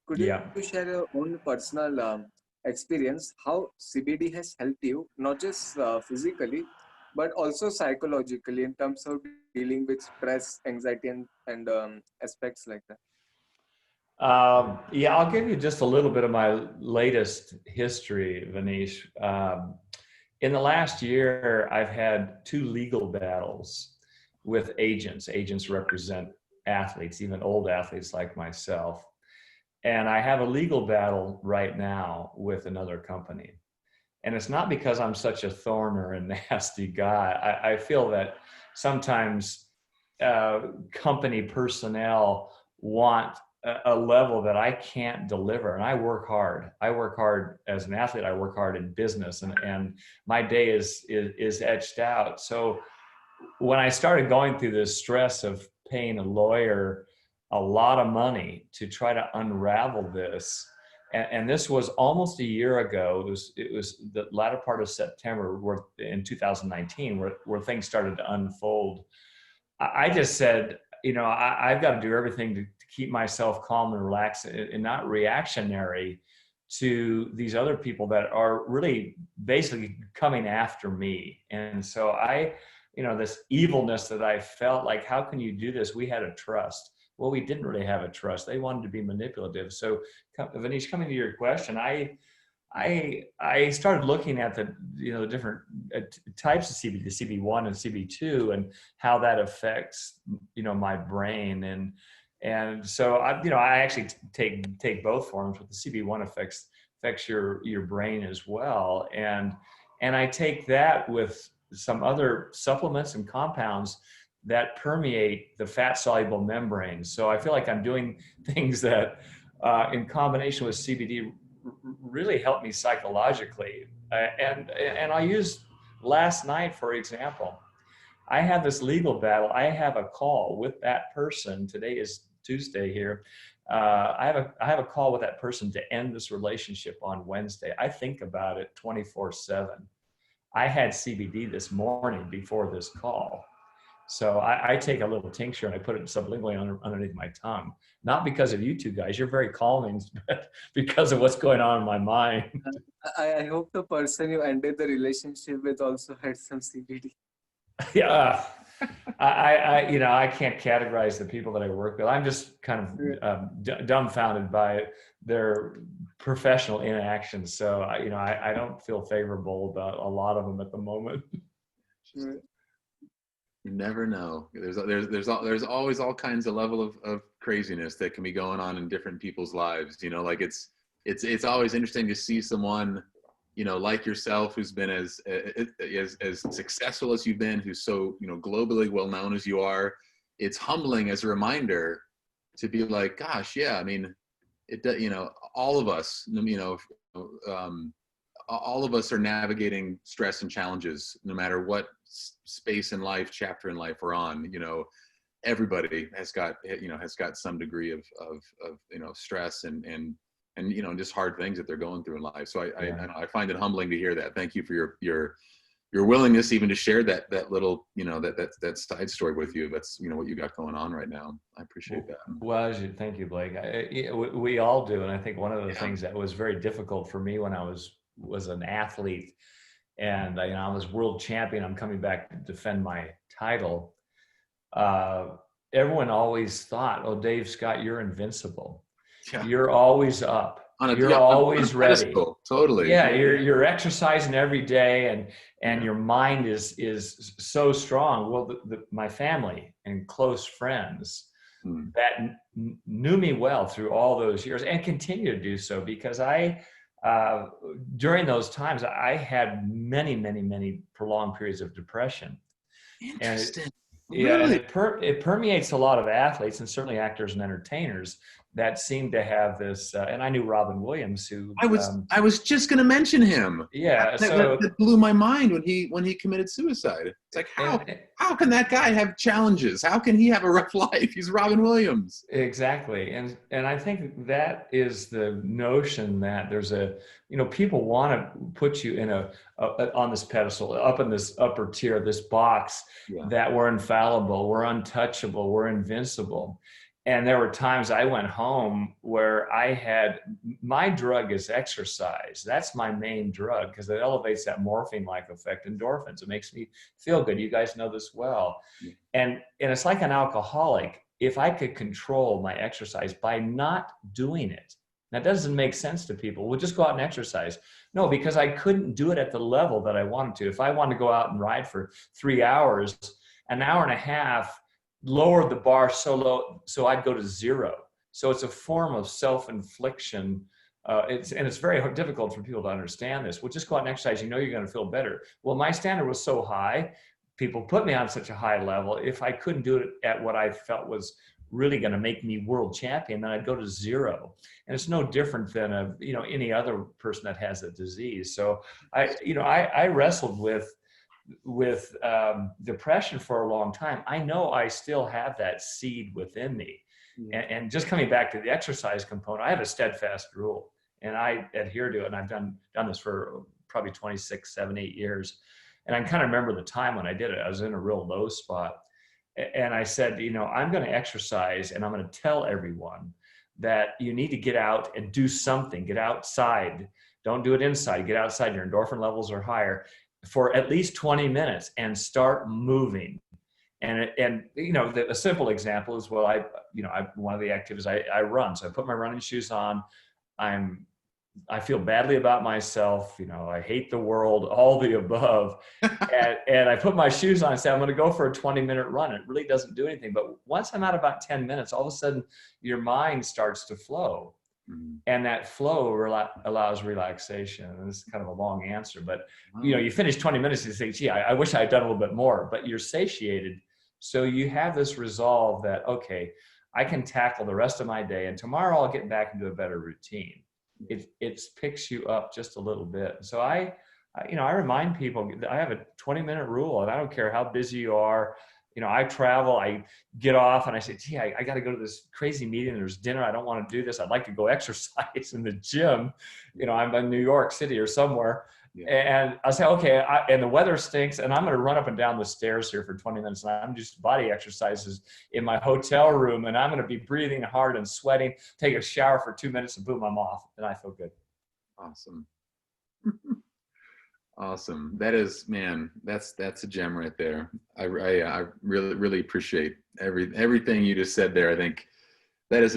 Could you Yeah. share your own personal experience, how CBD has helped you, not just physically, but also psychologically in terms of dealing with stress, anxiety, and aspects like that? Yeah, I'll give you just a little bit of my latest history, Vanish. In the last year, I've had two legal battles with agents. Agents represent athletes, even old athletes like myself. And I have a legal battle right now with another company. And it's not because I'm such a thorn or a nasty guy. I feel that sometimes company personnel want a level that I can't deliver. And I work hard. I work hard as an athlete. I work hard in business, and my day is etched out. So when I started going through this stress of paying a lawyer a lot of money to try to unravel this, and this was almost a year ago. It was the latter part of September, where in 2019, where things started to unfold. I just said, I've got to do everything to keep myself calm and relaxed and not reactionary to these other people that are really basically coming after me. And so this evilness that I felt like, how can you do this? We had a trust. Well, we didn't really have a trust. They wanted to be manipulative. So, Vanish, coming to your question, I started looking at the different types of CBD, the CB1 and CB2, and how that affects my brain, and so I actually take both forms, but the CB1 affects your brain as well, and I take that with some other supplements and compounds that permeate the fat soluble membrane. So I feel like I'm doing things that in combination with CBD really helped me psychologically. And I used last night, for example, I had this legal battle. I have a call with that person. Today is Tuesday here. I have a call with that person to end this relationship on Wednesday. I think about it 24/7. I had CBD this morning before this call. So I take a little tincture and I put it sublingually underneath my tongue, not because of you two guys. You're very calming, but because of what's going on in my mind. I hope the person you ended the relationship with also had some CBD. Yeah, I can't categorize the people that I work with. I'm just kind of dumbfounded by their professional inaction. So I don't feel favorable about a lot of them at the moment. Right. You never know. There's always all kinds of level of craziness that can be going on in different people's lives. Like it's always interesting to see someone, like yourself, who's been as successful as you've been, who's so globally well known as you are. It's humbling as a reminder to be like, gosh, yeah. I mean, all of us, all of us are navigating stress and challenges, no matter what space in life, chapter in life we're on. Everybody has got some degree of stress and just hard things that they're going through in life. So I find it humbling to hear that. Thank you for your willingness even to share that little that side story with you. That's what you got going on right now. I appreciate that. Well, thank you, Blake. We all do, and I think one of the things that was very difficult for me when I was an athlete, and I was world champion. I'm coming back to defend my title. Everyone always thought, "Oh, Dave Scott, you're invincible. Yeah. You're always up. You're always ready." Totally. Yeah, you're exercising every day, and your mind is so strong. Well, my family and close friends that knew me well through all those years and continue to do so, because during those times, I had many prolonged periods of depression. Interesting. Really? It permeates a lot of athletes, and certainly actors and entertainers, that seem to have this. And I knew Robin Williams, who I was just going to mention him. Yeah, that blew my mind when he committed suicide. It's like, how can that guy have challenges? How can he have a rough life? He's Robin Williams. Exactly, and I think that is the notion that there's people want to put you in on this pedestal, up in this upper tier, this box, that we're infallible, we're untouchable, we're invincible. And there were times I went home where my drug is exercise. That's my main drug because it elevates that morphine-like effect, endorphins. It makes me feel good. You guys know this well. Yeah. And it's like an alcoholic. If I could control my exercise by not doing it, that doesn't make sense to people. We'll just go out and exercise. No, because I couldn't do it at the level that I wanted to. If I wanted to go out and ride for 3 hours, an hour and a half lowered the bar so low, so I'd go to 0. So it's a form of self-infliction. It's very difficult for people to understand this. Well, just go out and exercise. You know you're going to feel better. Well, my standard was so high. People put me on such a high level. If I couldn't do it at what I felt was really going to make me world champion, then I'd go to 0. And it's no different than any other person that has a disease. So I wrestled with depression for a long time. I know I still have that seed within me. And just coming back to the exercise component, I have a steadfast rule and I adhere to it. And I've done this for probably 26, 7, 8 years. And I kind of remember the time when I did it. I was in a real low spot. And I said, I'm going to exercise and I'm going to tell everyone that you need to get out and do something. Get outside. Don't do it inside. Get outside. Your endorphin levels are higher for at least 20 minutes and start moving. And a simple example is, well, one of the activities I run. So I put my running shoes on. I feel badly about myself. I hate the world, all the above. and I put my shoes on and say, I'm going to go for a 20-minute run. It really doesn't do anything. But once I'm at about 10 minutes, all of a sudden your mind starts to flow. And that flow allows relaxation. And this is kind of a long answer, but you finish 20 minutes and you think, gee, I wish I had done a little bit more, but you're satiated. So you have this resolve that, okay, I can tackle the rest of my day and tomorrow I'll get back into a better routine. It picks you up just a little bit. So I remind people, I have a 20-minute rule and I don't care how busy you are. I travel, I get off and I say, gee, I got to go to this crazy meeting. There's dinner. I don't want to do this. I'd like to go exercise in the gym. I'm in New York City or somewhere. Yeah. And I say, okay, and the weather stinks and I'm going to run up and down the stairs here for 20 minutes. And I'm just body exercises in my hotel room. And I'm going to be breathing hard and sweating, take a shower for 2 minutes and boom, I'm off. And I feel good. Awesome. Awesome. That is, man, that's a gem right there. I really, really appreciate everything you just said there. I think that is a